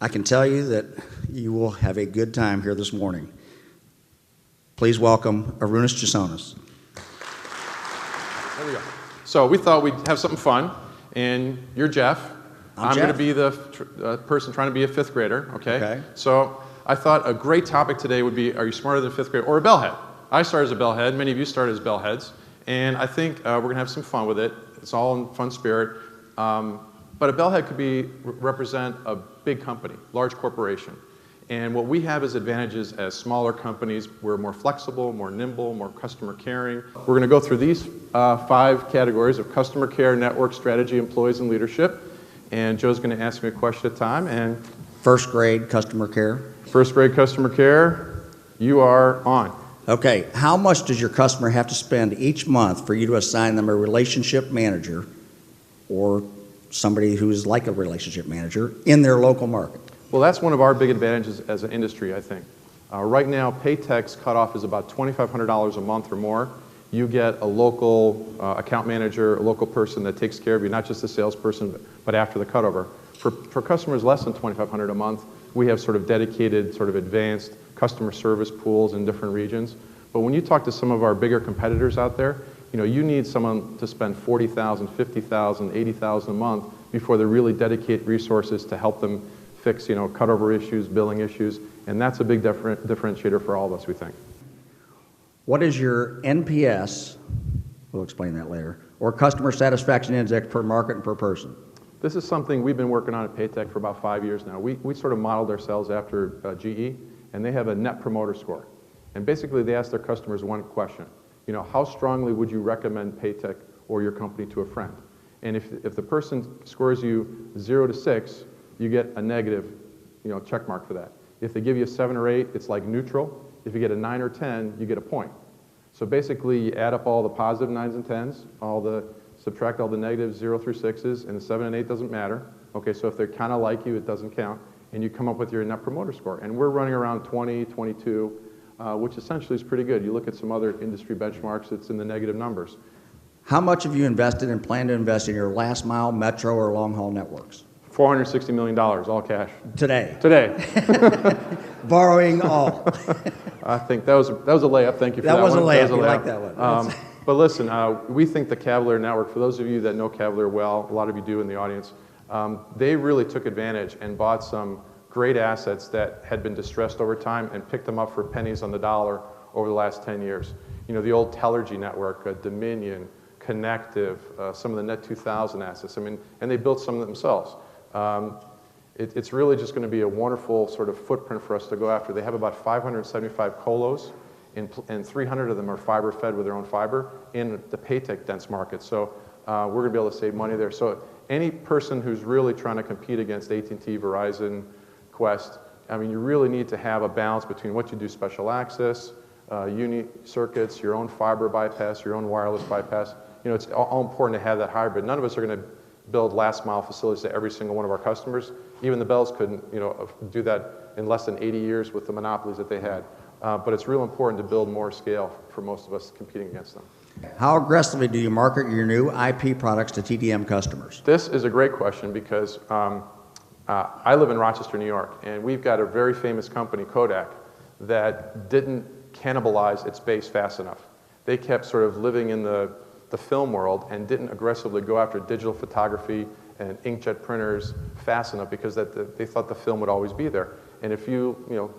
I can tell you that you will have a good time here this morning. Please welcome Arunas Chesonis. There we go. So we thought we'd have something fun, and you're Jeff. I'm going to be the person trying to be a fifth grader, okay? So I thought a great topic today would be, are you smarter than a fifth grader or a bellhead? I started as a bellhead. Many of you started as bellheads. And I think we're going to have some fun with it. It's all in fun spirit. But a bellhead could represent a big company, large corporation. And what we have as advantages as smaller companies, we're more flexible, more nimble, more customer caring. We're going to go through these 5 categories of customer care, network, strategy, employees, and leadership. And Joe's going to ask me a question at a time. And first grade customer care. First grade customer care, you are on. Okay, how much does your customer have to spend each month for you to assign them a relationship manager or somebody who's like a relationship manager in their local market? Well, that's one of our big advantages as an industry, I think. Right now, PAETEC's cutoff is about $2,500 a month or more. You get a local account manager, a local person that takes care of you, not just a salesperson, but after the cutover. For customers less than $2,500 a month, we have sort of dedicated, sort of advanced customer service pools in different regions. But when you talk to some of our bigger competitors out there, you need someone to spend $40,000, $50,000, $80,000 a month before they really dedicate resources to help them fix, cutover issues, billing issues, and that's a big differentiator for all of us, we think. What is your NPS, we'll explain that later, or customer satisfaction index per market and per person? This is something we've been working on at PAETEC for about 5 years now. We sort of modeled ourselves after GE, and they have a net promoter score. And basically they ask their customers one question, how strongly would you recommend PAETEC or your company to a friend? And if the person scores you 0 to 6, you get a negative check mark for that. If they give you a 7 or 8, it's like neutral. If you get a 9 or 10, you get a point. So basically you add up all the positive 9s and 10s, subtract all the negatives 0 through 6s, and the 7 and 8 doesn't matter. Okay, so if they're kind of like you, it doesn't count. And you come up with your net promoter score. And we're running around 20, 22, which essentially is pretty good. You look at some other industry benchmarks, it's in the negative numbers. How much have you invested and plan to invest in your last mile, metro, or long haul networks? $460 million, all cash. Today? Today. Borrowing all. I think that was a layup. Thank you for that one. That was a layup. You like that one. But listen, we think the Cavalier Network, for those of you that know Cavalier well, a lot of you do in the audience, they really took advantage and bought some great assets that had been distressed over time and picked them up for pennies on the dollar over the last 10 years. The old Telergy network, Dominion, Connective, some of the Net 2000 assets, and they built some of them themselves. It's really just going to be a wonderful sort of footprint for us to go after. They have about 575 colos, and 300 of them are fiber fed with their own fiber in the PAETEC dense market. So we're going to be able to save money there. So any person who's really trying to compete against AT&T, Verizon, Quest, you really need to have a balance between what you do special access, uni circuits, your own fiber bypass, your own wireless bypass. It's all important to have that hybrid. None of us are going to build last mile facilities to every single one of our customers. Even the Bells couldn't do that in less than 80 years with the monopolies that they had. But it's real important to build more scale for most of us competing against them. How aggressively do you market your new IP products to TDM customers? This is a great question because I live in Rochester, New York, and we've got a very famous company, Kodak, that didn't cannibalize its base fast enough. They kept sort of living in the film world and didn't aggressively go after digital photography and inkjet printers fast enough because they thought the film would always be there. And if you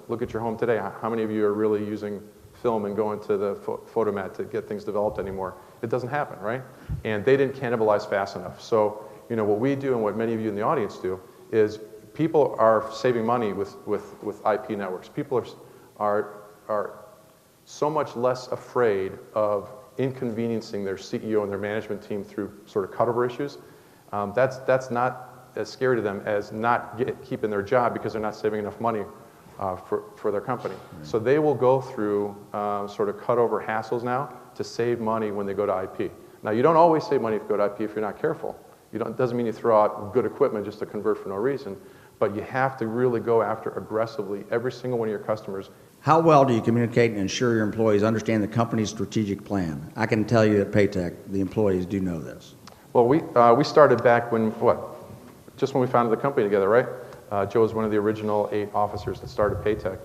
look at your home today, how many of you are really using film and going to the photomat to get things developed anymore? It doesn't happen, right? And they didn't cannibalize fast enough. So what we do and what many of you in the audience do is people are saving money with IP networks. People are so much less afraid of inconveniencing their CEO and their management team through sort of cutover issues. That's not as scary to them as not keeping their job because they're not saving enough money for their company. Right. So they will go through sort of cutover hassles now to save money when they go to IP. Now, you don't always save money if you go to IP if you're not careful. It doesn't mean you throw out good equipment just to convert for no reason, but you have to really go after aggressively every single one of your customers. How well do you communicate and ensure your employees understand the company's strategic plan? I can tell you at PAETEC, the employees do know this. Well, we started back when, just when we founded the company together, right? Joe was one of the original 8 officers that started PAETEC.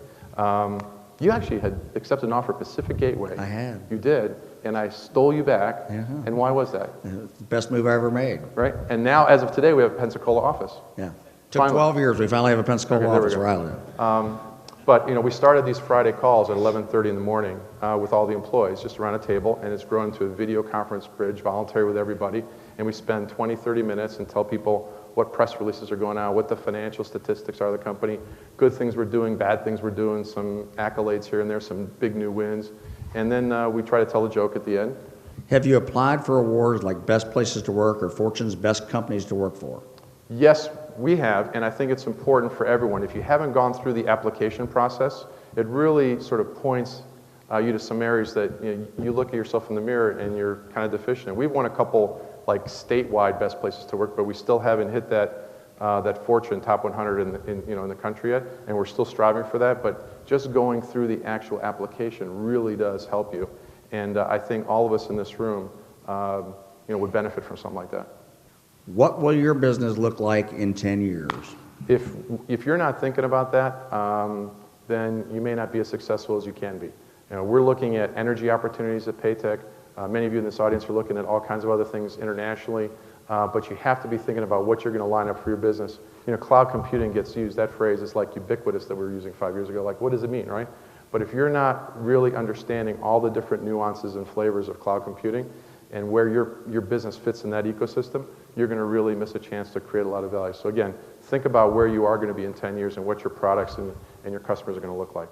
You actually had accepted an offer at Pacific Gateway. I had. You did, and I stole you back. And why was that? It's the best move I ever made. Right? And now, as of today, we have a Pensacola office. Yeah. Took 12 years. We finally have a Pensacola office where I live. But we started these Friday calls at 11:30 in the morning with all the employees, just around a table, and it's grown into a video conference bridge, voluntary with everybody, and we spend 20, 30 minutes and tell people what press releases are going out, what the financial statistics are of the company, good things we're doing, bad things we're doing, some accolades here and there, some big new wins, and then we try to tell a joke at the end. Have you applied for awards like Best Places to Work or Fortune's Best Companies to Work For? Yes, we have, and I think it's important for everyone. If you haven't gone through the application process, it really sort of points you to some areas that you look at yourself in the mirror and you're kind of deficient. We've won a couple like statewide best places to work, but we still haven't hit that that Fortune top 100 in the country yet, and we're still striving for that. But just going through the actual application really does help you, and I think all of us in this room would benefit from something like that. What will your business look like in 10 years? If you're not thinking about that, then you may not be as successful as you can be. We're looking at energy opportunities at PAETEC. Many of you in this audience are looking at all kinds of other things internationally, but you have to be thinking about what you're going to line up for your business. Cloud computing gets used. That phrase is like ubiquitous that we were using 5 years ago. Like, what does it mean, right? But if you're not really understanding all the different nuances and flavors of cloud computing and where your business fits in that ecosystem, you're going to really miss a chance to create a lot of value. So again, think about where you are going to be in 10 years and what your products and your customers are going to look like.